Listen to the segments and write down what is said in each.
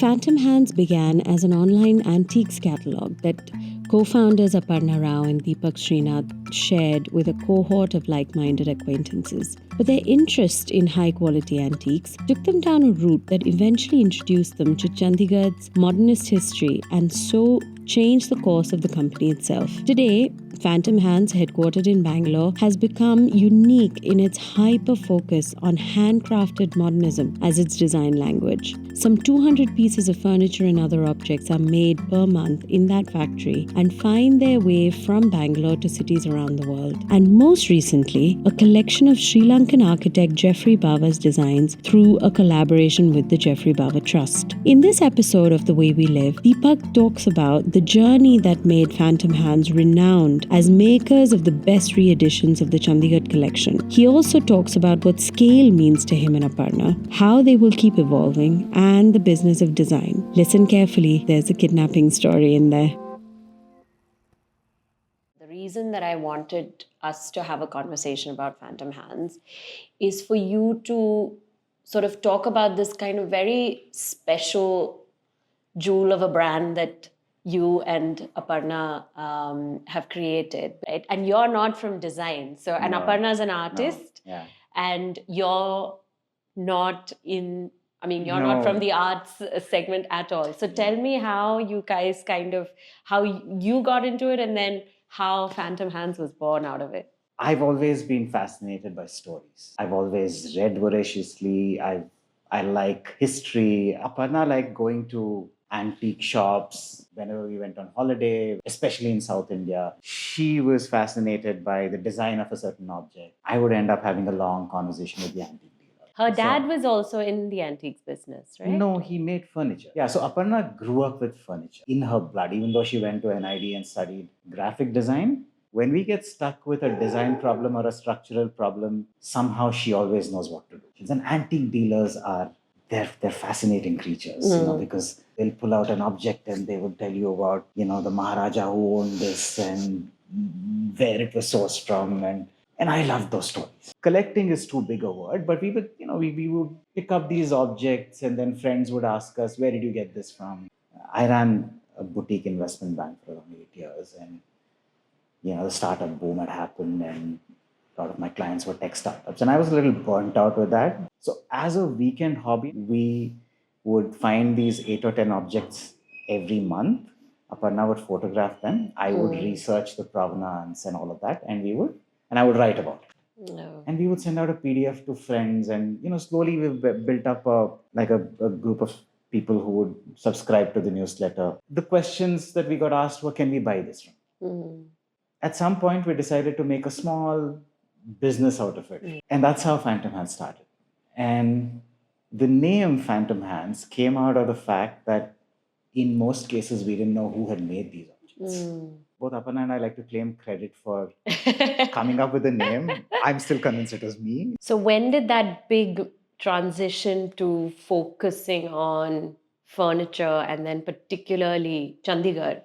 Phantom Hands began as an online antiques catalogue that co-founders Aparna Rao and Deepak Srinath shared with a cohort of like-minded acquaintances. But their interest in high-quality antiques took them down a route that eventually introduced them to Chandigarh's modernist history and so changed the course of the company itself. Today, Phantom Hands, headquartered in Bangalore, has become unique in its hyper-focus on handcrafted modernism as its design language. Some 200 pieces of furniture and other objects are made per month in that factory and find their way from Bangalore to cities around the world. And most recently, a collection of Sri Lankan architect Geoffrey Bawa's designs through a collaboration with the Geoffrey Bawa Trust. In this episode of The Way We Live, Deepak talks about the journey that made Phantom Hands renowned as makers of the best re-editions of the Chandigarh collection. He also talks about what scale means to him and Aparna, how they will keep evolving, and the business of design. Listen carefully, there's a kidnapping story in there. The reason that I wanted us to have a conversation about Phantom Hands is for you to sort of talk about this kind of very special jewel of a brand that you and Aparna have created, right? And you're not from design. So, and Aparna's an artist, and you're not in, you're not from the arts segment at all. So tell me how you guys how you got into it and then how Phantom Hands was born out of it. I've always been fascinated by stories. I've always read voraciously. I like history. Aparna liked going to antique shops whenever we went on holiday, especially in South India. She was fascinated by the design of a certain object. I would end up having a long conversation with the antique dealer. Her dad was also in the antiques business, right? No, he made furniture. Yeah, so Aparna grew up with furniture in her blood, even though she went to NID and studied graphic design. When we get stuck with a design problem or a structural problem, somehow she always knows what to do. And antique dealers they're fascinating creatures, because they'll pull out an object and they would tell you about, the Maharaja who owned this and where it was sourced from. And I love those stories. Collecting is too big a word, but we would, we would pick up these objects and then friends would ask us, where did you get this from? I ran a boutique investment bank for around 8 years, and the startup boom had happened and a lot of my clients were tech startups. And I was a little burnt out with that. So as a weekend hobby, we would find these 8 or 10 objects every month. Aparna would photograph them. I would research the provenance and all of that. And I would write about it. No. And we would send out a PDF to friends. And, slowly we built up a group of people who would subscribe to the newsletter. The questions that we got asked were, can we buy this from? At some point, we decided to make a small business out of it. And that's how Phantom Hands started. And the name Phantom Hands came out of the fact that in most cases, we didn't know who had made these objects. Both Aparna and I like to claim credit for coming up with the name. I'm still convinced it was me. So when did that big transition to focusing on furniture and then particularly Chandigarh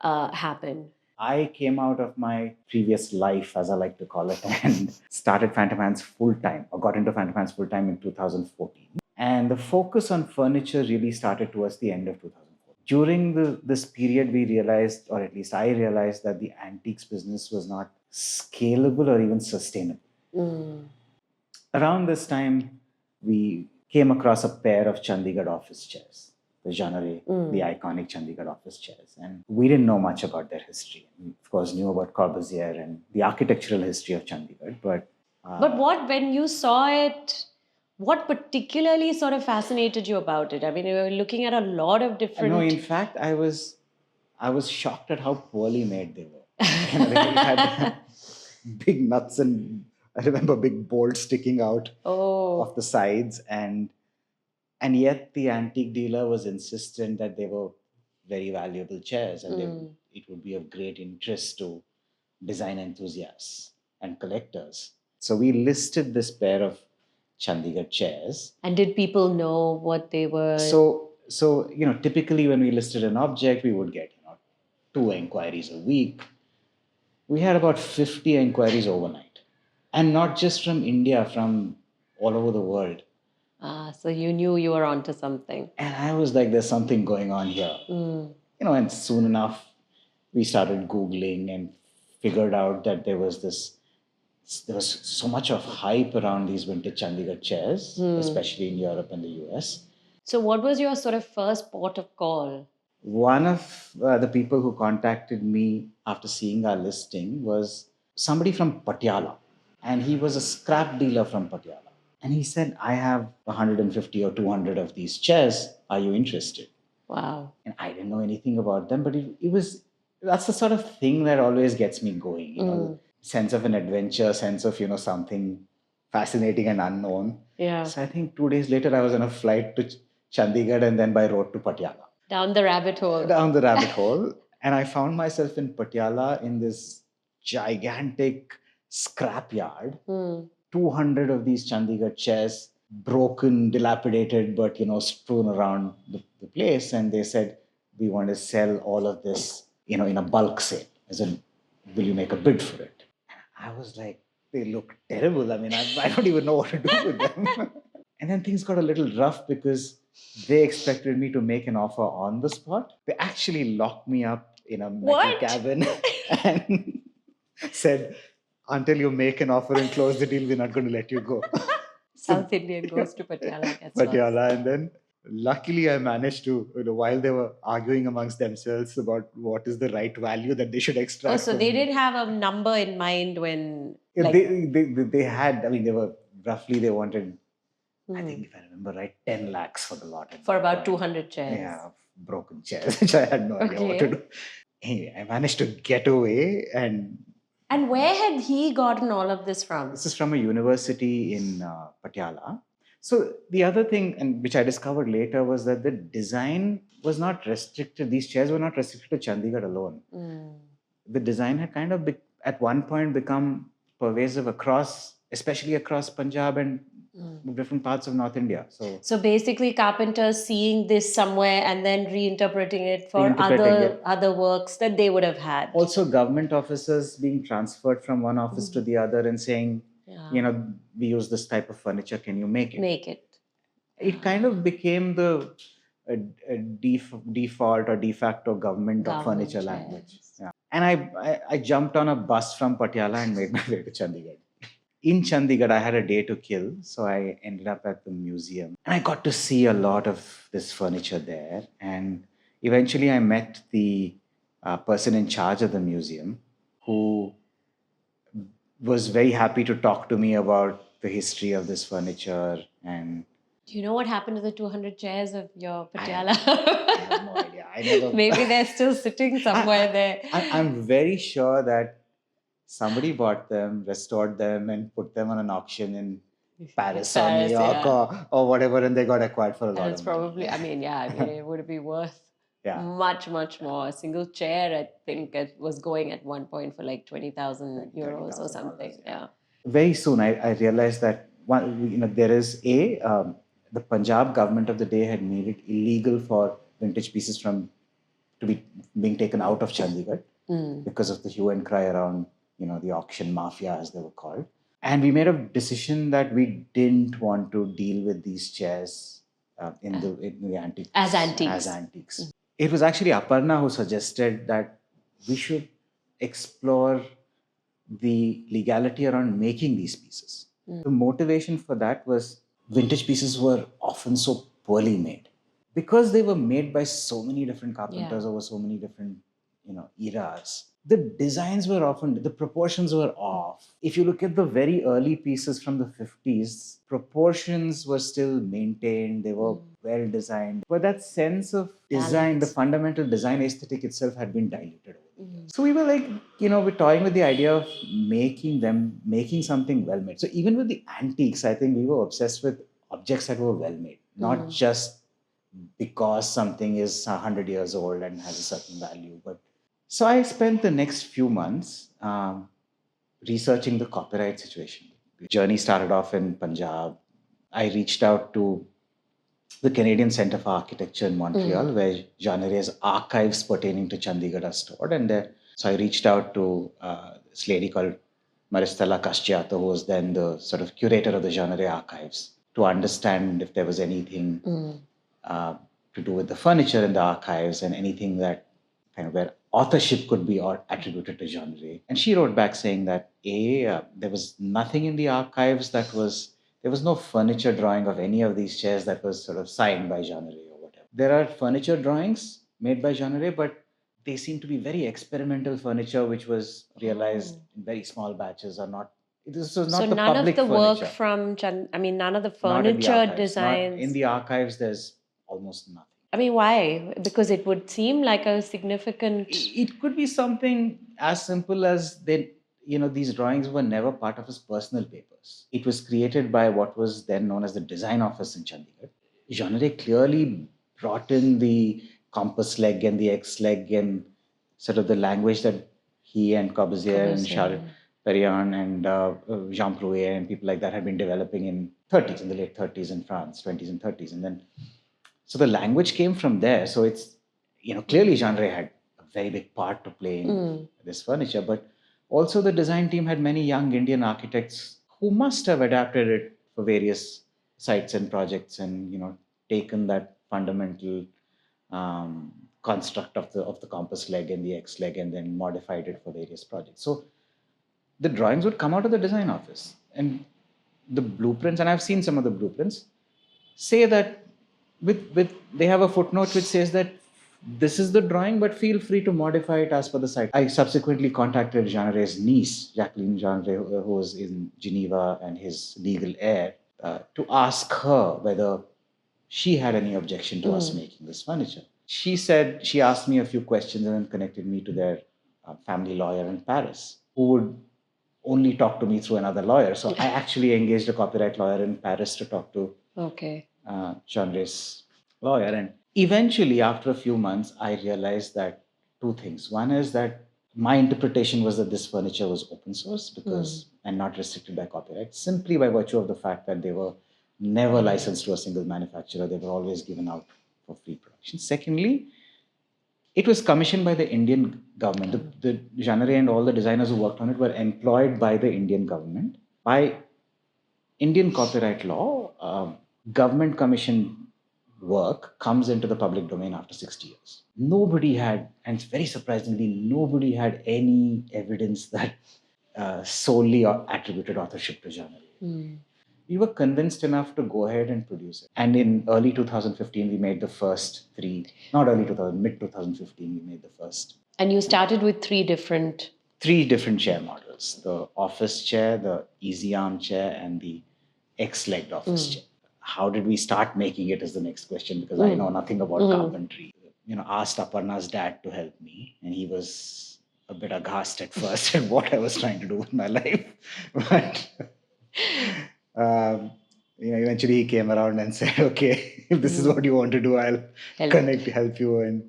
happen? I came out of my previous life, as I like to call it, and started Phantom Hands full-time, or got into Phantom Hands full-time in 2014. And the focus on furniture really started towards the end of 2014. During this period, we realized, or at least I realized, that the antiques business was not scalable or even sustainable. Around this time, we came across a pair of Chandigarh office chairs. The Jeannerete, the iconic Chandigarh office chairs. And we didn't know much about their history. We, of course, knew about Corbusier and the architectural history of Chandigarh. But when you saw it, what particularly sort of fascinated you about it? You were looking at a lot of different... No, in fact, I was shocked at how poorly made they were. They had big nuts and I remember big bolts sticking out of the sides. And yet the antique dealer was insistent that they were very valuable chairs and it would be of great interest to design enthusiasts and collectors. So we listed this pair of Chandigarh chairs. And did people know what they were? So typically when we listed an object, we would get 2 inquiries a week. We had about 50 inquiries overnight. And not just from India, from all over the world. So you knew you were onto something. And I was like, there's something going on here. And soon enough, we started Googling and figured out that there was so much of hype around these vintage Chandigarh chairs, especially in Europe and the US. So what was your sort of first port of call? One of the people who contacted me after seeing our listing was somebody from Patiala, and he was a scrap dealer from Patiala. And he said, I have 150 or 200 of these chairs. Are you interested? Wow. And I didn't know anything about them, but that's the sort of thing that always gets me going, sense of an adventure, sense of, something fascinating and unknown. Yeah. So I think 2 days later, I was on a flight to Chandigarh and then by road to Patiala. Down the rabbit hole. Down the rabbit hole. And I found myself in Patiala in this gigantic scrapyard. 200 of these Chandigarh chairs, broken, dilapidated, but strewn around the place. And they said, we want to sell all of this, in a bulk sale. As in, will you make a bid for it? And I was like, they look terrible. I mean, I don't even know what to do with them. And then things got a little rough because they expected me to make an offer on the spot. They actually locked me up in a metal cabin and said, until you make an offer and close the deal, we're not going to let you go. South Indian goes to Patiala. Patiala. And then luckily I managed to, while they were arguing amongst themselves about what is the right value that they should extract. Oh, so they didn't have a number in mind when... They had, they wanted, I think if I remember right, 10 lakhs for the lot. For about 200 chairs. Yeah, broken chairs, which I had no idea what to do. Anyway, I managed to get away. And where had he gotten all of this from? This is from a university in Patiala. So the other thing, and which I discovered later, was that the design was not restricted. These chairs were not restricted to Chandigarh alone. The design had kind of, at one point, become pervasive especially across Punjab and different parts of North India. So basically carpenters seeing this somewhere and then reinterpreting it for other works that they would have had. Also government officers being transferred from one office to the other and saying, we use this type of furniture, can you make it? It kind of became the default or de facto government of furniture language. Yeah. And I jumped on a bus from Patiala and made my way to Chandigarh. In Chandigarh, I had a day to kill, so I ended up at the museum. And I got to see a lot of this furniture there. And eventually I met the person in charge of the museum who was very happy to talk to me about the history of this furniture. And do you know what happened to the 200 chairs of your Patiala? I have no idea. Maybe they're still sitting somewhere there. I'm very sure that somebody bought them, restored them, and put them on an auction in Paris or New York or whatever, and they got acquired for a lot of money. It's probably, it would be worth much, much more. A single chair, I think, was going at one point for like 20,000 euros or something. Yeah. Very soon, I realized that there is the Punjab government of the day had made it illegal for vintage pieces being taken out of Chandigarh because of the hue and cry around the auction mafia, as they were called. And we made a decision that we didn't want to deal with these chairs in the antiques. As antiques. It was actually Aparna who suggested that we should explore the legality around making these pieces. The motivation for that was vintage pieces were often so poorly made. Because they were made by so many different carpenters over so many different eras, the designs were often, the proportions were off. If you look at the very early pieces from the 50s, proportions were still maintained, they were well designed. But that sense of design, the fundamental design aesthetic itself had been diluted. So we were like, we're toying with the idea of making something well made. So even with the antiques, I think we were obsessed with objects that were well made, not just because something is 100 years old and has a certain value. So I spent the next few months researching the copyright situation. The journey started off in Punjab. I reached out to the Canadian Centre for Architecture in Montreal, where Jeannerete's archives pertaining to Chandigarh are stored. So I reached out to this lady called Maristella Casciato, who was then the sort of curator of the Jeannerete archives. to understand if there was anything to do with the furniture in the archives and anything that kind of where authorship could be or attributed to Jeannerete. And she wrote back saying that there was nothing in the archives there was no furniture drawing of any of these chairs that was sort of signed by Jeannerete or whatever. There are furniture drawings made by Jeannerete, but they seem to be very experimental furniture, which was realized in very small batches or not. This was not So the none of public the work furniture. from none of the Not in the furniture archives. designs. In the archives, there's almost nothing. I mean, why? Because it would seem like a significant. It could be something as simple as these drawings were never part of his personal papers. It was created by what was then known as the design office in Chandigarh. Jeannerete clearly brought in the compass leg and the X leg and sort of the language that he and Corbusier and Charles Perriand and Jean Prouet and people like that had been developing in the late 30s in France, 20s and 30s. And then, so the language came from there. So it's, clearly Jeannerete had a very big part to play in this furniture, but also the design team had many young Indian architects who must have adapted it for various sites and projects and, taken that fundamental construct of the compass leg and the X leg and then modified it for various projects. So the drawings would come out of the design office and the blueprints, and I've seen some of the blueprints, say that they have a footnote which says that this is the drawing, but feel free to modify it as per the site. I subsequently contacted Jeannerete's niece, Jacqueline Jeannerete, who was in Geneva and his legal heir, to ask her whether she had any objection to us making this furniture. She said she asked me a few questions and then connected me to their family lawyer in Paris, who would only talk to me through another lawyer. So I actually engaged a copyright lawyer in Paris to talk to Jeannerete's lawyer. And eventually, after a few months, I realized that two things. One is that my interpretation was that this furniture was open source and not restricted by copyright, simply by virtue of the fact that they were never licensed to a single manufacturer. They were always given out for free production. Secondly, it was commissioned by the Indian government. The Jeannerete and all the designers who worked on it were employed by the Indian government. By Indian copyright law, government commissioned work comes into the public domain after 60 years. Nobody had, and very surprisingly, nobody had any evidence that solely attributed authorship to Jeannerete. We were convinced enough to go ahead and produce it. And in early 2015, we made the first three, not early 2000, mid 2015, we made the first. And you started with three different chair models: the office chair, the easy arm chair, and the X-legged office chair. How did we start making it is the next question, because I know nothing about carpentry. Asked Aparna's dad to help me, and he was a bit aghast at first at what I was trying to do with my life. But eventually he came around and said, okay, if this is what you want to do, I'll help you and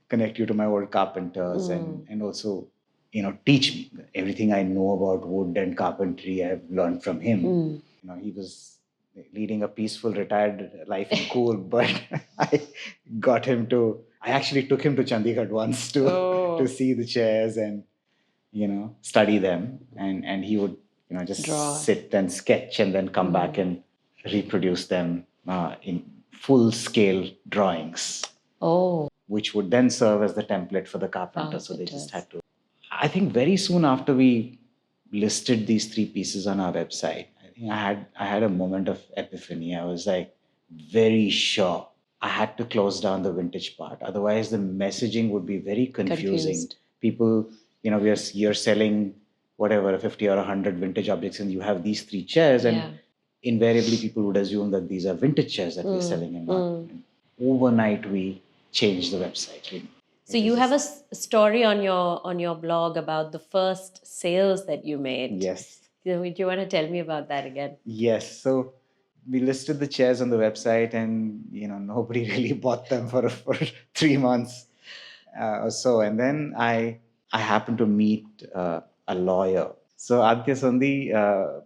connect you to my old carpenters and also, teach me everything I know about wood and carpentry. I've learned from him. He was leading a peaceful, retired life in Cool, but I actually took him to Chandigarh once to see the chairs and, study them. And he would, just sit and sketch and then come back and reproduce them in full-scale drawings. Which would then serve as the template for the carpenter. So they just had to. I think very soon after we listed these three pieces on our website, I had a moment of epiphany. I was like very sure I had to close down the vintage part. Otherwise, the messaging would be very confusing. People, you're selling whatever, 50 or 100 vintage objects, and you have these three chairs, and invariably people would assume that these are vintage chairs that we're selling. And overnight, we changed the website. So you have a story on your blog about the first sales that you made. Yes. Do you want to tell me about that again? Yes. So we listed the chairs on the website, and nobody really bought them for 3 months or so. And then I happened to meet a lawyer. So Aditya Sandhi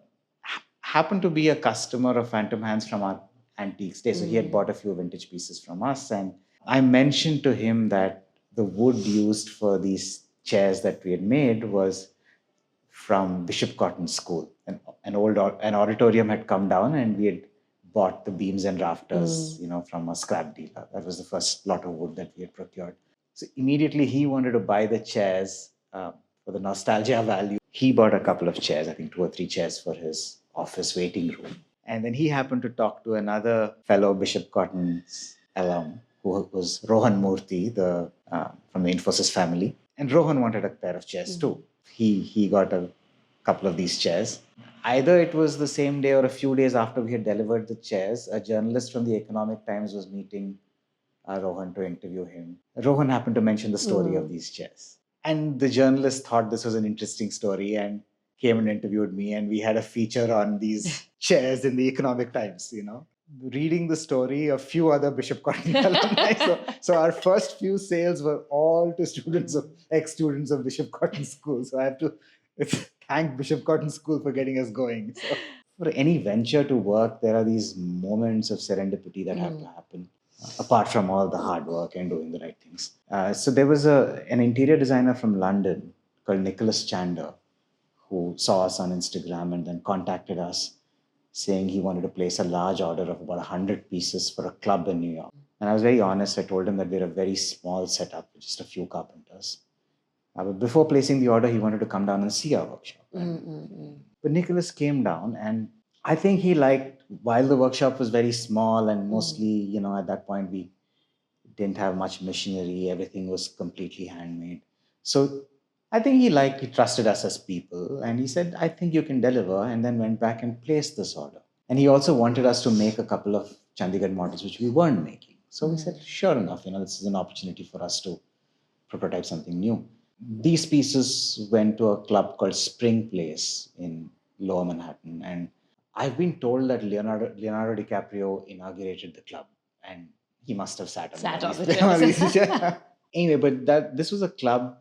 happened to be a customer of Phantom Hands from our antiques day. So he had bought a few vintage pieces from us, and I mentioned to him that the wood used for these chairs that we had made was from Bishop Cotton's school. An auditorium had come down, and we had bought the beams and rafters, from a scrap dealer. That was the first lot of wood that we had procured. So immediately he wanted to buy the chairs for the nostalgia value. He bought a couple of chairs, I think 2 or 3 chairs for his office waiting room. And then he happened to talk to another fellow Bishop Cotton's alum, who was Rohan Murthy, from the Infosys family. And Rohan wanted a pair of chairs too. He got a couple of these chairs. Either it was the same day or a few days after we had delivered the chairs, a journalist from the Economic Times was meeting Rohan to interview him. Rohan happened to mention the story of these chairs. And the journalist thought this was an interesting story and came and interviewed me. And we had a feature on these chairs in the Economic Times, Reading the story, a few other Bishop Cotton alumni. So our first few sales were all to ex-students of Bishop Cotton School. So I have to thank Bishop Cotton School for getting us going. So for any venture to work, there are these moments of serendipity that have to happen, apart from all the hard work and doing the right things. So there was an interior designer from London called Nicholas Chandler who saw us on Instagram and then contacted us saying he wanted to place a large order of about 100 pieces for a club in New York. And I was very honest. I told him that we're a very small setup, with just a few carpenters. But before placing the order, he wanted to come down and see our workshop. But Nicholas came down, and I think he liked, while the workshop was very small and mostly, at that point we didn't have much machinery, everything was completely handmade. So I think he trusted us as people, and he said, I think you can deliver, and then went back and placed this order. And he also wanted us to make a couple of Chandigarh models, which we weren't making. So we said, sure enough, this is an opportunity for us to prototype something new. These pieces went to a club called Spring Place in Lower Manhattan. And I've been told that Leonardo DiCaprio inaugurated the club, and he must have sat on it. Anyway, but this was a club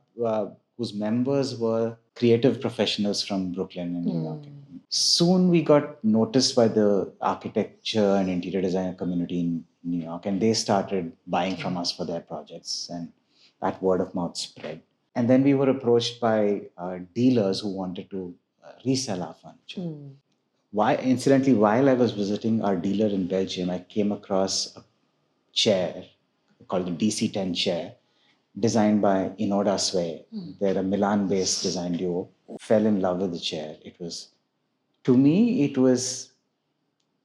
whose members were creative professionals from Brooklyn and New York. Soon we got noticed by the architecture and interior design community in New York, and they started buying from us for their projects, and that word of mouth spread. And then we were approached by dealers who wanted to resell our furniture. Incidentally, while I was visiting our dealer in Belgium, I came across a chair called the DC-10 chair, designed by Inoda Sveje. They're a Milan-based design duo. Fell in love with the chair. To me, it was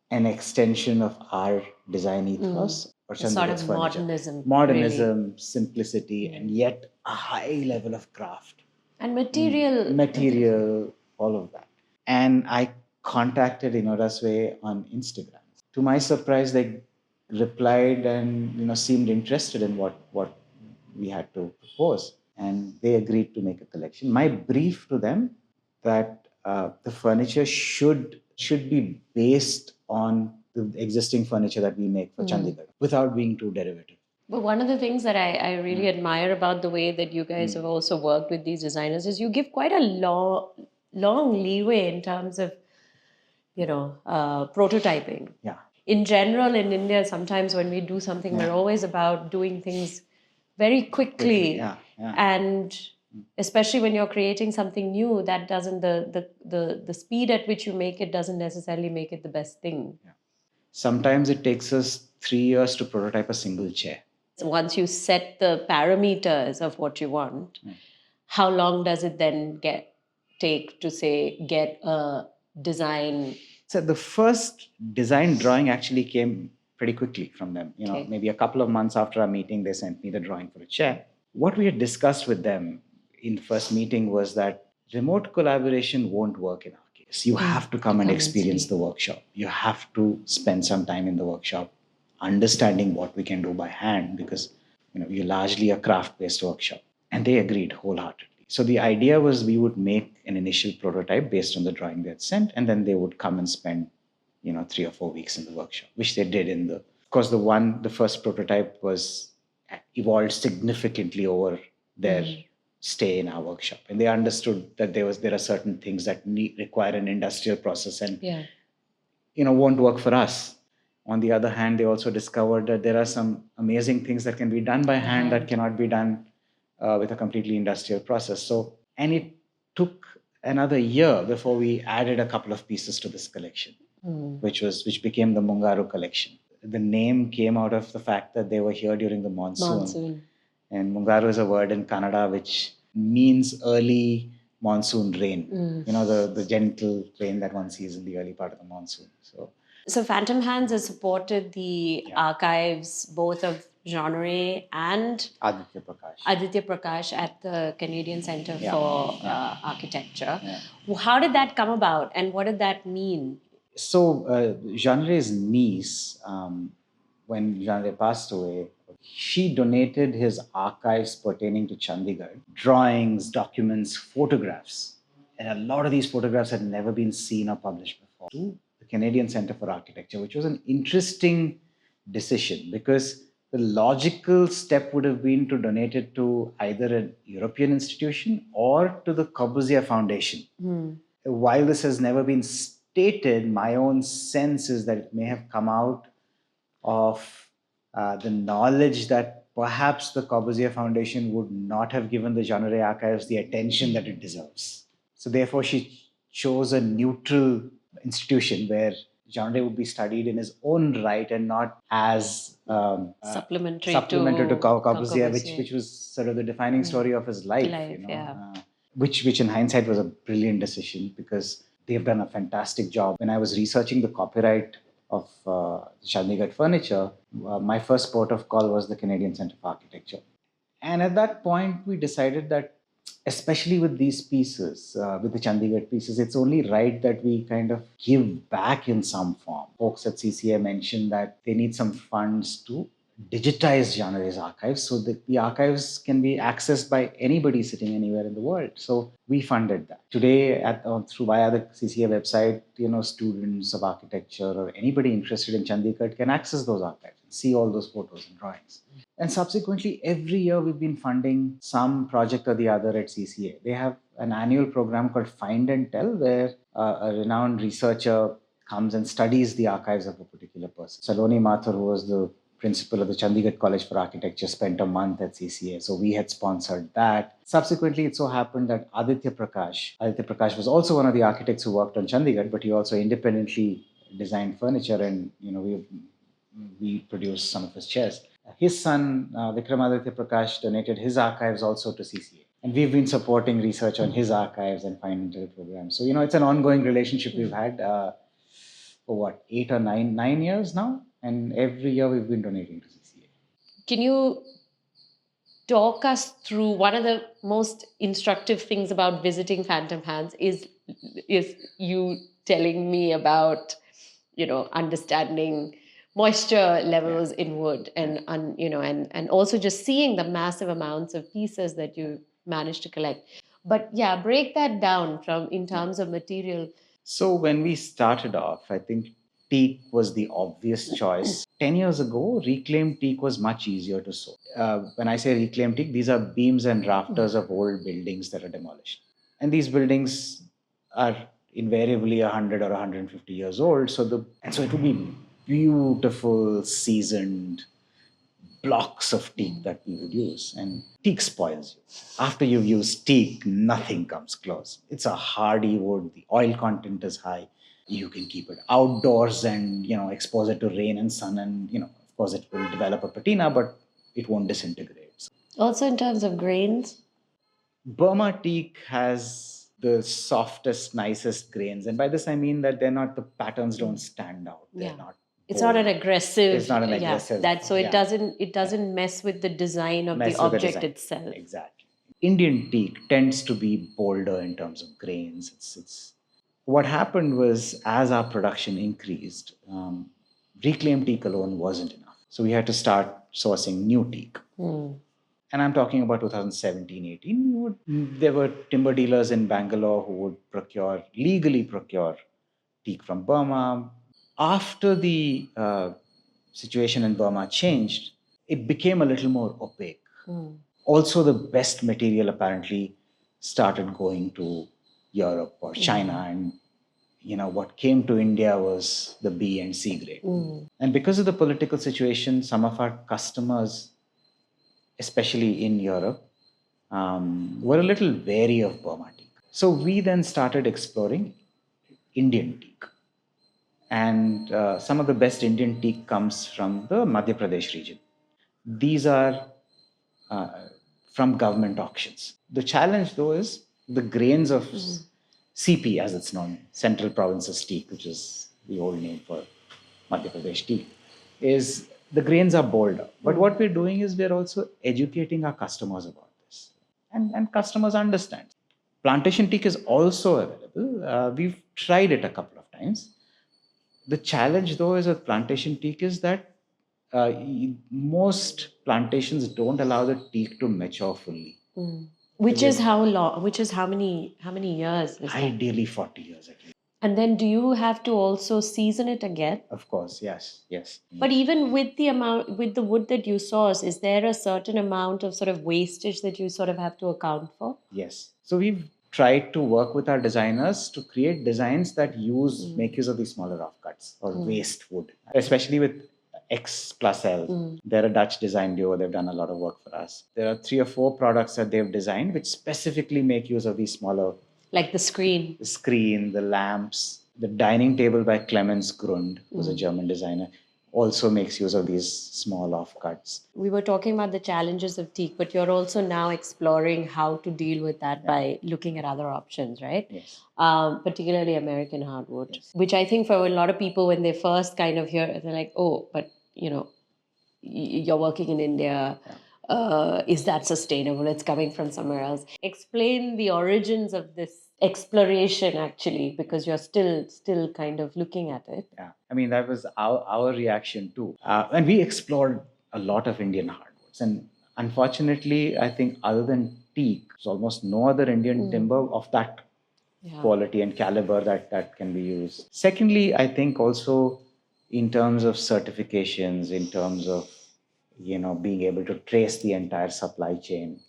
an extension of our design ethos. Or sort of furniture. modernism. Really. Simplicity, and yet a high level of craft. And material. Material, all of that. And I contacted Inoda Sveje on Instagram. To my surprise, they replied and seemed interested in what we had to propose. And they agreed to make a collection. My brief to them that the furniture should be based on the existing furniture that we make for Chandigarh without being too derivative. But one of the things that I really admire about the way that you guys have also worked with these designers is you give quite a long leeway in terms of, prototyping. Yeah. In general, in India, sometimes when we do something, we're always about doing things very quickly. And especially when you're creating something new, that doesn't, the speed at which you make it doesn't necessarily make it the best thing. Yeah. Sometimes it takes us 3 years to prototype a single chair. So once you set the parameters of what you want, how long does it then take to say get a design? So the first design drawing actually came pretty quickly from them. Maybe a couple of months after our meeting, they sent me the drawing for a chair. What we had discussed with them in the first meeting was that remote collaboration won't work in our case. You have to come and experience the workshop. You have to spend some time in the workshop understanding what we can do by hand, because you're largely a craft-based workshop. And they agreed wholeheartedly. So the idea was we would make an initial prototype based on the drawing they had sent, and then they would come and spend 3 or 4 weeks in the workshop, which they did of course, the first prototype was evolved significantly over their stay in our workshop. And they understood that there are certain things that require an industrial process and, won't work for us. On the other hand, they also discovered that there are some amazing things that can be done by hand that cannot be done with a completely industrial process. And it took another year before we added a couple of pieces to this collection. which became the Mungaru collection. The name came out of the fact that they were here during the monsoon. And Mungaru is a word in Kannada which means early monsoon rain. You know, the gentle rain that one sees in the early part of the monsoon. So Phantom Hands has supported the archives both of Jeannerete and Aditya Prakash at the Canadian Centre for Architecture. How did that come about and what did that mean? So Jeannerete's niece, when Jeannerete passed away, she donated his archives pertaining to Chandigarh, drawings, documents, photographs. And a lot of these photographs had never been seen or published before to the Canadian Centre for Architecture, which was an interesting decision because the logical step would have been to donate it to either an European institution or to the Corbusier Foundation. While this has never been stated, my own sense is that it may have come out of the knowledge that perhaps the Corbusier Foundation would not have given the Jeannerete archives the attention that it deserves. So therefore, she chose a neutral institution where Jeannerete would be studied in his own right and not as supplementary to Corbusier, which was sort of the defining story of his life. Which in hindsight was a brilliant decision because they've done a fantastic job. When I was researching the copyright of Chandigarh furniture, my first port of call was the Canadian Centre for Architecture. And at that point, we decided that, especially with these pieces, with the Chandigarh pieces, it's only right that we kind of give back in some form. Folks at CCA mentioned that they need some funds to digitize Jeannerete's archives so that the archives can be accessed by anybody sitting anywhere in the world. So we funded that. Today, through via the CCA website, students of architecture or anybody interested in Chandigarh can access those archives and see all those photos and drawings. And subsequently, every year we've been funding some project or the other at CCA. They have an annual program called Find and Tell, where a renowned researcher comes and studies the archives of a particular person. Saloni Mathur, who was the principal of the Chandigarh College for Architecture, spent a month at CCA. So we had sponsored that. Subsequently, it so happened that Aditya Prakash was also one of the architects who worked on Chandigarh, but he also independently designed furniture and, we produced some of his chairs. His son, Vikramaditya Prakash, donated his archives also to CCA. And we've been supporting research on his archives and finding programs. So, it's an ongoing relationship we've had for 8 or 9 years now. And every year we've been donating to CCA. Can you talk us through one of the most instructive things about visiting Phantom Hands is you telling me about, understanding moisture levels in wood and also just seeing the massive amounts of pieces that you managed to collect. But break that down in terms of material. So when we started off, I think teak was the obvious choice. 10 years ago, reclaimed teak was much easier to sew. When I say reclaimed teak, these are beams and rafters of old buildings that are demolished. And these buildings are invariably 100 or 150 years old. So it would be beautiful, seasoned blocks of teak that we would use. And teak spoils you. After you've used teak, nothing comes close. It's a hardy wood. The oil content is high. You can keep it outdoors and, expose it to rain and sun. And, of course, it will develop a patina, but it won't disintegrate. Also in terms of grains? Burma teak has the softest, nicest grains. And by this, I mean that the patterns don't stand out. They're not. It's not an aggressive. It's not an aggressive. It doesn't mess with the design of the object itself. Exactly. Indian teak tends to be bolder in terms of grains. It's what happened was, as our production increased, reclaimed teak alone wasn't enough. So we had to start sourcing new teak. And I'm talking about 2017-18. There were timber dealers in Bangalore who would legally procure teak from Burma. After the situation in Burma changed, it became a little more opaque. Also, the best material apparently started going to Europe or China, and what came to India was the B and C grade. And because of the political situation, some of our customers, especially in Europe, were a little wary of Burma teak. So we then started exploring Indian teak. And some of the best Indian teak comes from the Madhya Pradesh region. These are uh, from government auctions. The challenge, though, is the grains of CP, as it's known, Central Provinces teak, which is the old name for Madhya Pradesh teak, is the grains are bolder. But what we're doing is we're also educating our customers about this. And customers understand. Plantation teak is also available. We've tried it a couple of times. The challenge, though, is with plantation teak is that most plantations don't allow the teak to mature fully. Which is how long? Which is how many years? Is that? Ideally, 40 years at least. And then do you have to also season it again? Of course, yes. But even with the wood that you source, is there a certain amount of sort of wastage that you sort of have to account for? Yes. So we've tried to work with our designers to create designs that make use of these smaller offcuts or waste wood, especially with X plus L. They're a Dutch design duo. They've done a lot of work for us. There are 3 or 4 products that they've designed which specifically make use of these smaller. Like the screen. The screen, the lamps, the dining table by Clemens Grund, who's a German designer, also makes use of these small offcuts. We were talking about the challenges of teak, but you're also now exploring how to deal with that by looking at other options, right? Yes. Particularly American hardwood, which I think for a lot of people, when they first kind of hear it, they're like, oh, but you're working in India. Is that sustainable? It's coming from somewhere else. Explain the origins of this exploration, actually, because you're still kind of looking at it. Yeah, I mean, that was our reaction too. And we explored a lot of Indian hardwoods. And unfortunately, I think other than teak, there's almost no other Indian timber of that quality and caliber that can be used. Secondly, I think also in terms of certifications, in terms of being able to trace the entire supply chain,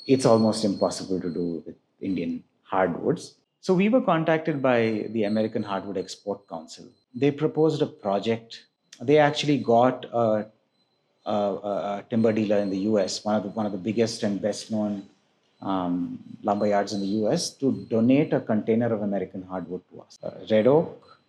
it's almost impossible to do with Indian hardwoods. So we were contacted by the American Hardwood Export Council. They proposed a project. They actually got a timber dealer in the US, one of the biggest and best known lumber yards in the US, to donate a container of American hardwood to us. Red oak,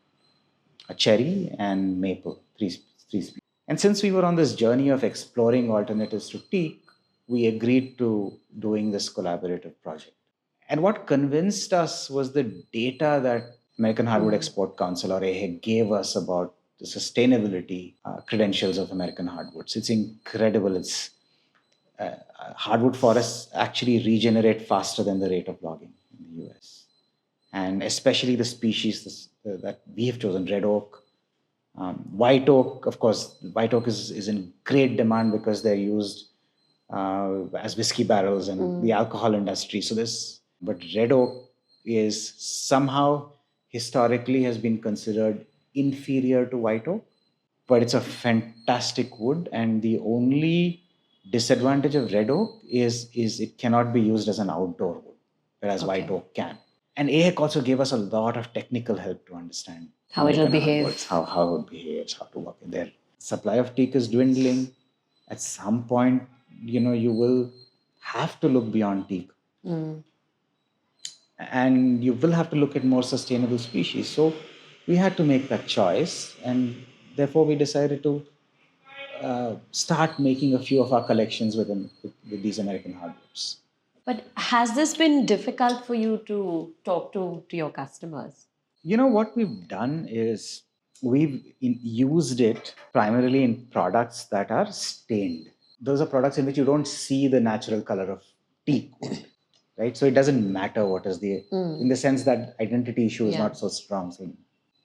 a cherry, and maple, three species. And since we were on this journey of exploring alternatives to teak, we agreed to doing this collaborative project. And what convinced us was the data that American Hardwood Export Council, or AHEC, gave us about the sustainability credentials of American hardwoods. It's incredible. It's hardwood forests actually regenerate faster than the rate of logging in the US. And especially the species that we have chosen, red oak, white oak. Of course, white oak is in great demand because they're used as whiskey barrels in the alcohol industry. But red oak is somehow historically has been considered inferior to white oak, but it's a fantastic wood. And the only disadvantage of red oak is it cannot be used as an outdoor wood, whereas white oak can. And AHEC also gave us a lot of technical help to understand how it'll behave, how it behaves, how to work in there. Supply of teak is dwindling. At some point, you will have to look beyond teak. And you will have to look at more sustainable species. So we had to make that choice, and therefore we decided to start making a few of our collections with these American hardwoods. But has this been difficult for you to talk to your customers? What we've done is we've used it primarily in products that are stained. Those are products in which you don't see the natural color of teak wood, right? So it doesn't matter what is in the sense that identity issue is not so strong.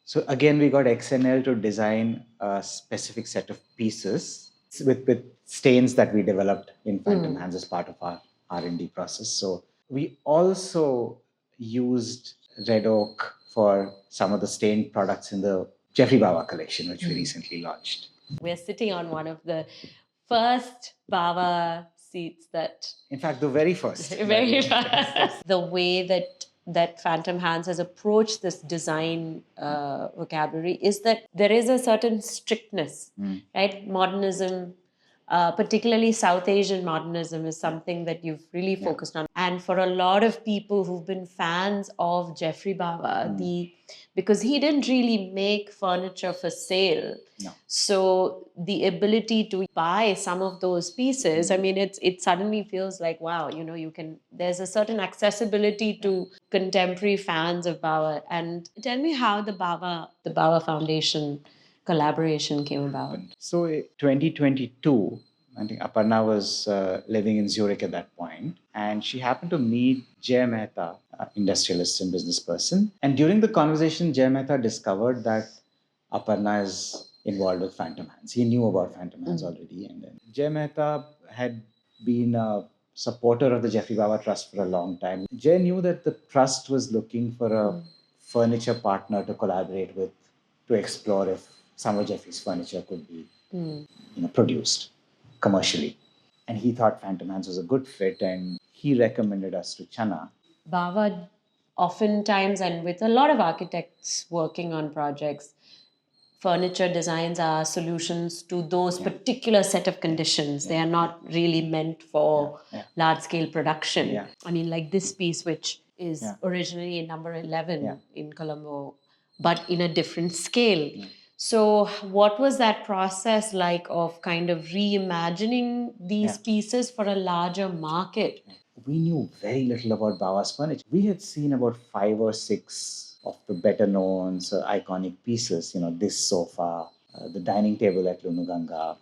So again, we got XNL to design a specific set of pieces with stains that we developed in Phantom Hands as part of our R&D process. So we also used red oak for some of the stained products in the Geoffrey Bawa collection, which we recently launched. We're sitting on one of the first Bawa seats that... In fact, the very first. Very first. The way that Phantom Hands has approached this design vocabulary is that there is a certain strictness, right? Modernism, particularly South Asian modernism, is something that you've really focused on. And for a lot of people who've been fans of Geoffrey Bawa, because he didn't really make furniture for sale. No. So the ability to buy some of those pieces, I mean, it suddenly feels like, wow, there's a certain accessibility to contemporary fans of Bawa. And tell me how the Bawa Foundation collaboration came about. So 2022, I think Aparna was living in Zurich at that point, and she happened to meet Jay Mehta, industrialist and business person. And during the conversation, Jay Mehta discovered that Aparna is involved with Phantom Hands. He knew about Phantom Hands already. And then Jay Mehta had been a supporter of the Geoffrey Bawa Trust for a long time. Jay knew that the trust was looking for a furniture partner to collaborate with, to explore if some of Geoffrey's furniture could be produced commercially. And he thought Phantom Hands was a good fit, and he recommended us to Chana. Bawa, oftentimes, and with a lot of architects working on projects, furniture designs are solutions to those particular set of conditions. They are not really meant for large-scale production. I mean, like this piece, which is originally number 11 in Colombo, but in a different scale. So what was that process like of kind of reimagining these pieces for a larger market? We knew very little about Bawa's furniture. We had seen about 5 or 6 of the better known iconic pieces, this sofa, the dining table at Lunuganga.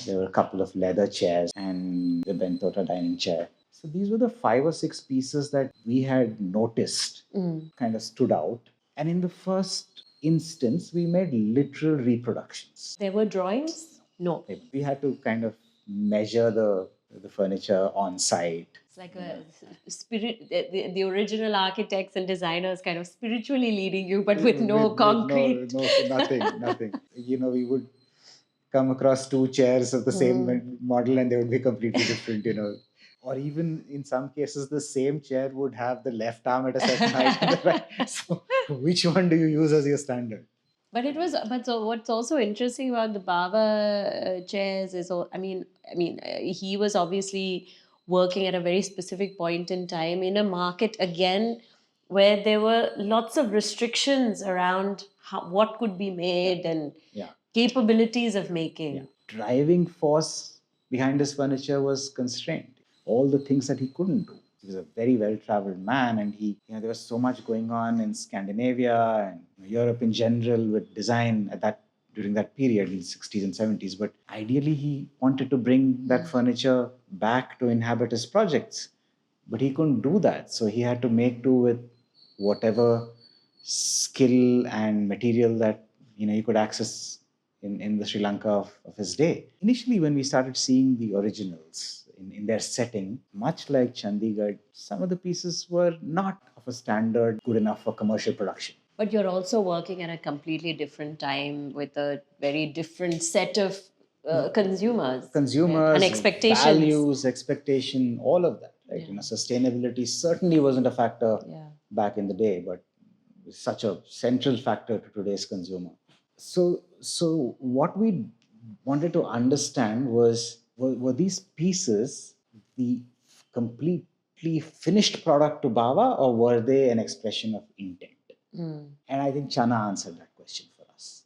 There were a couple of leather chairs and the Bentota dining chair. So these were the 5 or 6 pieces that we had noticed kind of stood out. And in the first instance, we made literal reproductions. There were drawings? No. We had to kind of measure the furniture on site. It's like a spirit, the original architects and designers kind of spiritually leading you, but with no concrete. No, nothing. We would come across 2 chairs of the same model and they would be completely different, Or even in some cases, the same chair would have the left arm at a certain height and the right. So which one do you use as your standard? But so what's also interesting about the Bawa chairs is, he was obviously working at a very specific point in time in a market, again, where there were lots of restrictions around what could be made and capabilities of making. Driving force behind his furniture was constrained. All the things that he couldn't do. He was a very well-traveled man, and there was so much going on in Scandinavia and Europe in general with design during that period in the 60s and 70s. But ideally, he wanted to bring that furniture back to inhabit his projects. But he couldn't do that. So he had to make do with whatever skill and material that he could access in the Sri Lanka of his day. Initially, when we started seeing the originals in their setting, much like Chandigarh, some of the pieces were not of a standard good enough for commercial production. But you're also working at a completely different time with a very different set of consumers and expectations. Values, expectation, all of that. Right? Sustainability certainly wasn't a factor back in the day, but it's such a central factor to today's consumer. So what we wanted to understand was, were these pieces the completely finished product to Bawa, or were they an expression of intent? And I think Chana answered that question for us.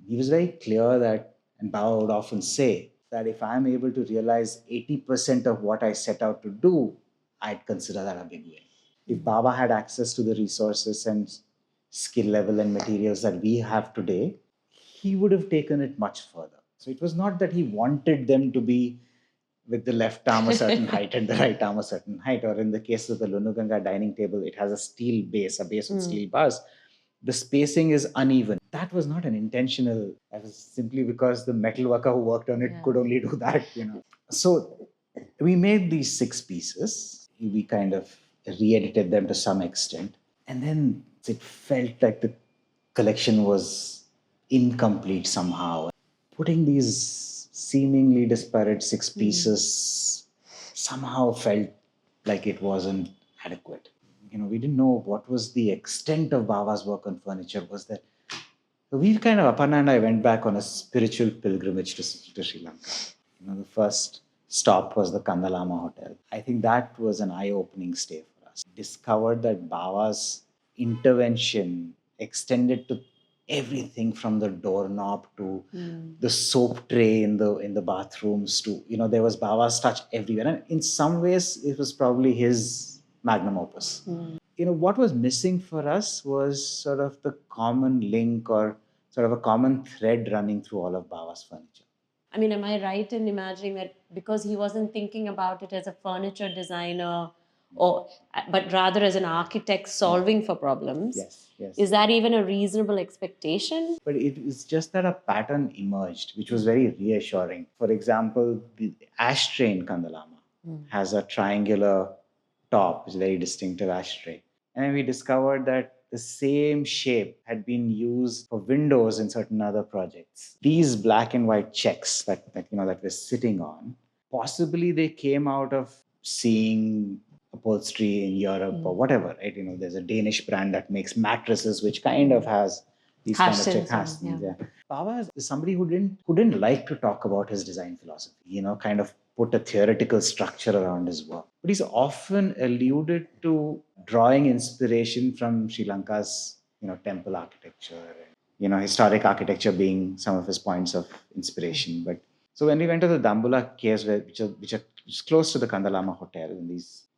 He was very clear that, and Bawa would often say, that if I'm able to realize 80% of what I set out to do, I'd consider that a big win. If Bawa had access to the resources and skill level and materials that we have today, he would have taken it much further. So it was not that he wanted them to be with the left arm a certain height and the right arm a certain height. Or in the case of the Lunuganga dining table, it has a steel base, a base with steel bars. The spacing is uneven. That was not an intentional. That was simply because the metal worker who worked on it could only do that. So we made these 6 pieces. We kind of re-edited them to some extent. And then it felt like the collection was incomplete somehow. Putting these seemingly disparate 6 pieces somehow felt like it wasn't adequate. We didn't know what was the extent of Bawa's work on furniture. Was that we kind of, Aparna and I went back on a spiritual pilgrimage to Sri Lanka. The first stop was the Kandalama Hotel. I think that was an eye-opening stay for us. Discovered that Bawa's intervention extended to everything from the doorknob to the soap tray in the bathrooms to, there was Bawa's touch everywhere. And in some ways, it was probably his magnum opus. What was missing for us was sort of the common link or sort of a common thread running through all of Bawa's furniture. I mean, am I right in imagining that because he wasn't thinking about it as a furniture designer, but rather as an architect solving for problems? Yes. Is that even a reasonable expectation? But it is just that a pattern emerged, which was very reassuring. For example, the ashtray in Kandalama has a triangular top, which is a very distinctive ashtray. And then we discovered that the same shape had been used for windows in certain other projects. These black and white checks that we're sitting on, possibly they came out of seeing upholstery in Europe or whatever, right? There's a Danish brand that makes mattresses, which kind of has these kind of check castings. Yeah. Bawa is somebody who didn't like to talk about his design philosophy, kind of put a theoretical structure around his work. But he's often alluded to drawing inspiration from Sri Lanka's, temple architecture and, historic architecture being some of his points of inspiration. But so when we went to the Dambula caves, which are close to the Kandalama Hotel,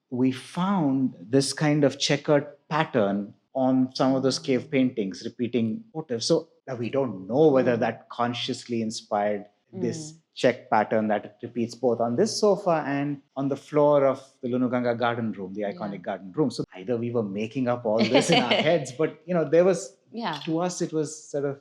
we found this kind of checkered pattern on some of those cave paintings, repeating motifs. So we don't know whether that consciously inspired this check pattern that repeats both on this sofa and on the floor of the Lunuganga garden room, the iconic garden room. So either we were making up all this in our heads, but there was, to us, it was sort of.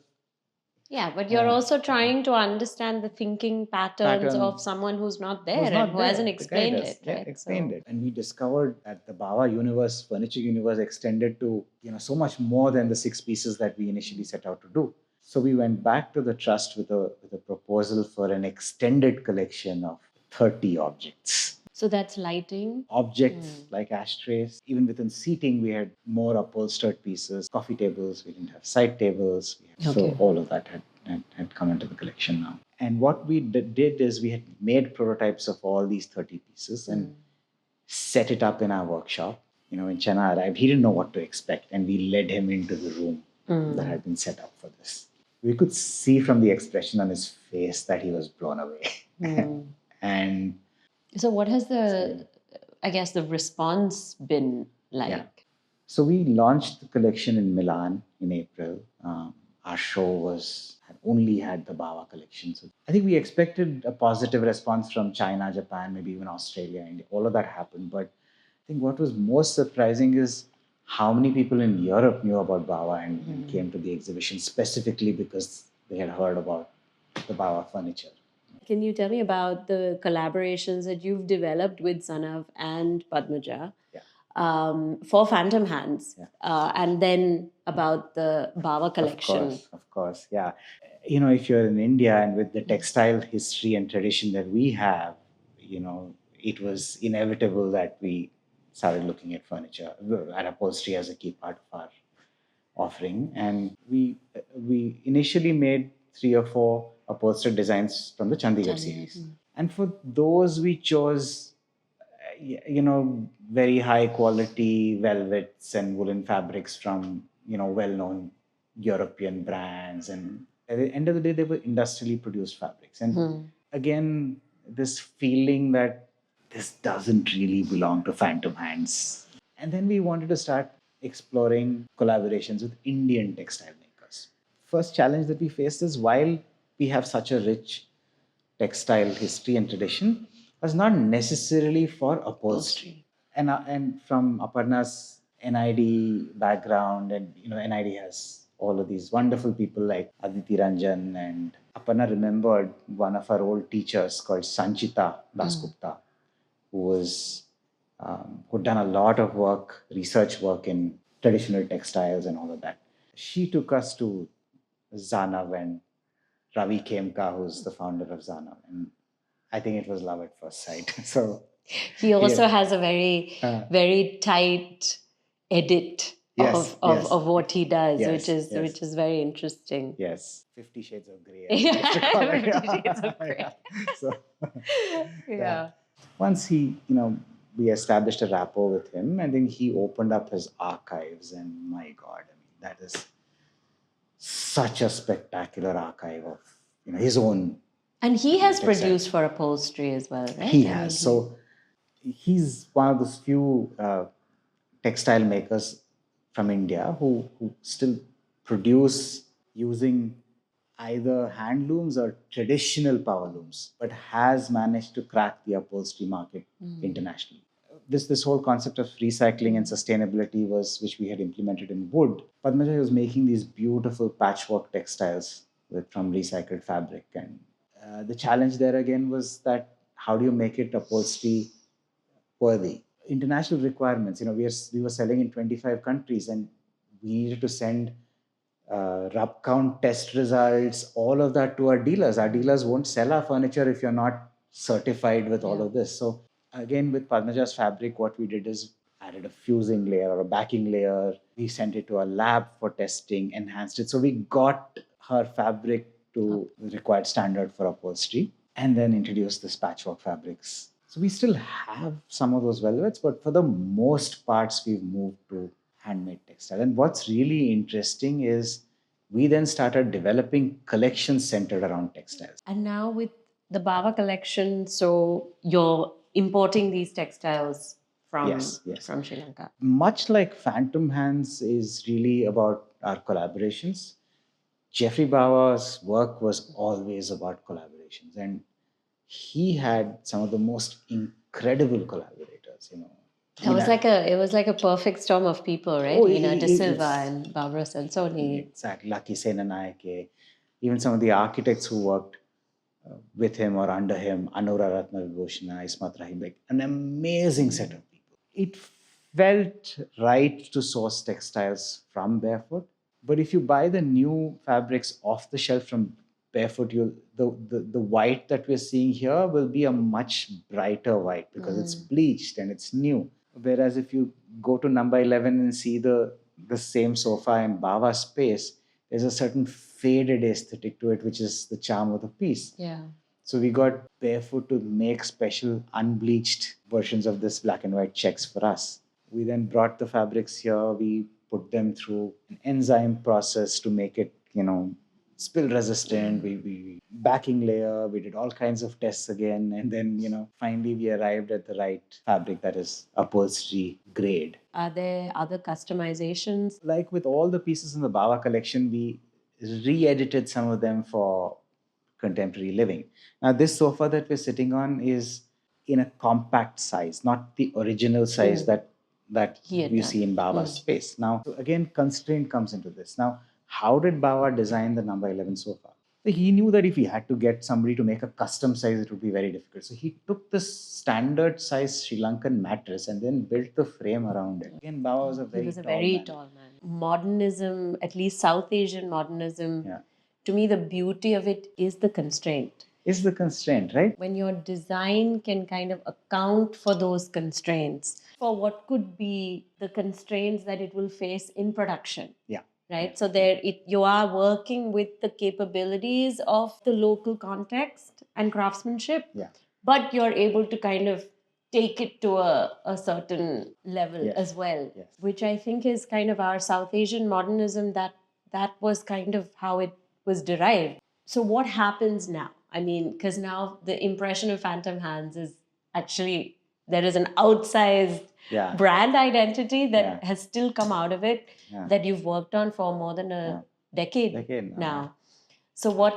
Yeah, but you're also trying to understand the thinking patterns of someone who's not there who hasn't explained it. Yeah, explained it. And we discovered that the Bawa universe, furniture universe, extended to so much more than the 6 pieces that we initially set out to do. So we went back to the trust with a proposal for an extended collection of 30 objects. So that's lighting? Objects like ashtrays. Even within seating, we had more upholstered pieces, coffee tables. We didn't have side tables. So all of that had come into the collection now. And what we did is we had made prototypes of all these 30 pieces and set it up in our workshop. When Channa arrived, he didn't know what to expect. And we led him into the room that had been set up for this. We could see from the expression on his face that he was blown away. And so what has the response been like? Yeah. So we launched the collection in Milan in April. Our show had only had the Bawa collection. So I think we expected a positive response from China, Japan, maybe even Australia, India. All of that happened. But I think what was most surprising is how many people in Europe knew about Bawa and came to the exhibition specifically because they had heard about the Bawa furniture. Can you tell me about the collaborations that you've developed with Zanav and Padmaja for Phantom Hands? And then about the Bawa collection? Of course, yeah. If you're in India and with the textile history and tradition that we have, it was inevitable that we started looking at furniture, at upholstery as a key part of our offering. And we initially made 3 or 4 upholstered designs from the Chandigarh series. And for those, we chose, very high quality velvets and woolen fabrics from, well-known European brands. And at the end of the day, they were industrially produced fabrics. And again, this feeling that this doesn't really belong to Phantom Hands. And then we wanted to start exploring collaborations with Indian textile makers. First challenge that we faced is, while we have such a rich textile history and tradition, was not necessarily for upholstery. And from Aparna's NID background, and NID has all of these wonderful people like Aditi Ranjan, and Aparna remembered one of our old teachers called Sanchita Dasgupta, who'd done a lot of work, research work in traditional textiles and all of that. She took us to Zanav and Ravi Khemka, who's the founder of Zanav. And I think it was love at first sight. So he also has a very, very tight edit Yes, of what he does, Yes, which is very interesting. Yes, 50 Shades of Grey. Yeah, I used to call it. 50 Shades of Grey. Yeah. So, Yeah. once he, we established a rapport with him, and then he opened up his archives, and my God, I mean, that is such a spectacular archive of, his own. And he has textiles. produced for upholstery as well, right? He has. So he's one of those few textile makers from India who still produce using either hand looms or traditional power looms, but has managed to crack the upholstery market internationally. This whole concept of recycling and sustainability was which we had implemented in wood. Padmaja was making these beautiful patchwork textiles from recycled fabric, and the challenge there again was that how do you make it upholstery worthy? International requirements. We were selling in 25 countries, and we needed to send rub count test results, all of that to our dealers. Our dealers won't sell our furniture if you're not certified with all of this. So again, with Padmaja's fabric, what we did is added a fusing layer or a backing layer. We sent it to a lab for testing, enhanced it. So we got her fabric to the required standard for upholstery, and then introduced this patchwork fabrics. So we still have some of those velvets, but for the most parts, we've moved to handmade textile. And what's really interesting is we then started developing collections centered around textiles. And now with the Bawa collection, so you're importing these textiles from Yes. from Sri Lanka. Much like Phantom Hands is really about our collaborations, Geoffrey Bawa's work was always about collaborations, and he had some of the most incredible collaborators. It was like a perfect storm of people, right? De Silva and Barbara Sansoni. Exactly, Lucky Senanayake, even some of the architects who worked with him or under him, Anura Ratna Vibhushana, Ismat Rahim, like an amazing set of people. It felt right to source textiles from Barefoot, but if you buy the new fabrics off the shelf from Barefoot, the white that we're seeing here will be a much brighter white because it's bleached and it's new. Whereas if you go to number 11 and see the same sofa in Bawa space, there's a certain faded aesthetic to it, which is the charm of the piece. Yeah. So we got Barefoot to make special unbleached versions of this black and white checks for us. We then brought the fabrics here. We put them through an enzyme process to make it, spill resistant. We backing layer. We did all kinds of tests again, and then finally we arrived at the right fabric that is upholstery grade. Are there other customizations? Like with all the pieces in the Bawa collection, we re-edited some of them for contemporary living. Now, this sofa that we're sitting on is in a compact size, not the original size that you see in Bawa's space. Now, again, constraint comes into this. Now, how did Bawa design the number 11 sofa? So he knew that if he had to get somebody to make a custom size, it would be very difficult. So he took the standard size Sri Lankan mattress and then built the frame around it. Again, Bawa was a very tall man. Modernism, at least South Asian modernism, to me, the beauty of it is the constraint. Is the constraint, right? When your design can kind of account for those constraints, for what could be the constraints that it will face in production. Yeah. Right? So you are working with the capabilities of the local context and craftsmanship, but you're able to kind of take it to a certain level as well, which I think is kind of our South Asian modernism that was kind of how it was derived. So what happens now? I mean, because now the impression of Phantom Hands is actually there is an outsized brand identity that has still come out of it that you've worked on for more than a decade now. So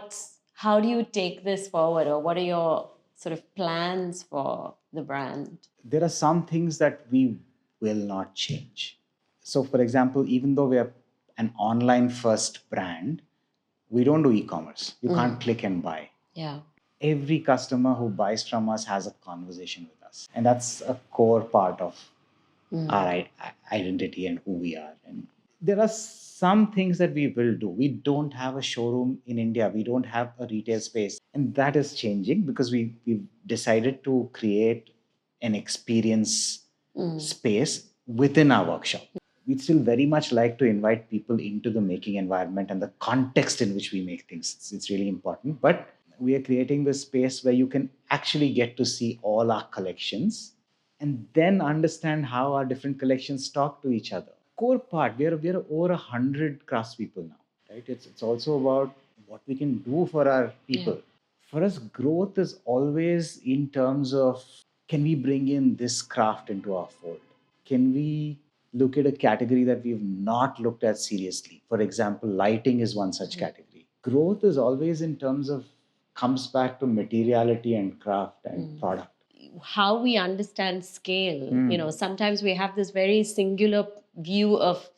how do you take this forward, or what are your sort of plans for the brand? There are some things that we will not change. So, for example, even though we are an online first brand, we don't do e-commerce. You can't click and buy. Yeah. Every customer who buys from us has a conversation with us. And that's a core part of our identity and who we are. And there are some things that we will do. We don't have a showroom in India. We don't have a retail space. And that is changing because we've decided to create an experience space within our workshop. we'd still very much like to invite people into the making environment and the context in which we make things. It's really important. But we are creating this space where you can actually get to see all our collections and then understand how our different collections talk to each other. Core part, we are over 100 craftspeople now, right? It's also about what we can do for our people. For us, growth is always in terms of, can we bring in this craft into our fold? Can we look at a category that we've not looked at seriously? For example, lighting is one such category. Growth is always in terms of, comes back to materiality and craft and product. How we understand scale. Sometimes we have this very singular view of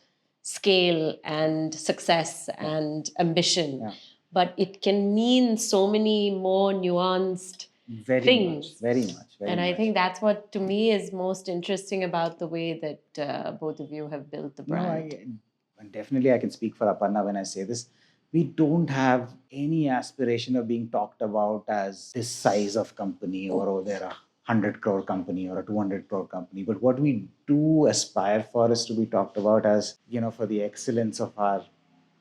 scale and success and ambition. Yeah. But it can mean so many more nuanced things. Very much. And I think that's what, to me, is most interesting about the way that both of you have built the brand. And definitely I can speak for Aparna when I say this. We don't have any aspiration of being talked about as this size of company, or they're a 100 crore company or a 200 crore company. But what we do aspire for is to be talked about as, for the excellence of our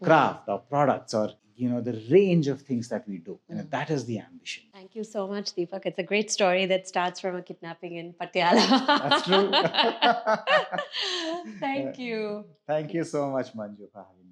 craft or products, or the range of things that we do. And that is the ambition. Thank you so much, Deepak. It's a great story that starts from a kidnapping in Patiala. That's true. Thank you. Thank you so much, Manju, for having me.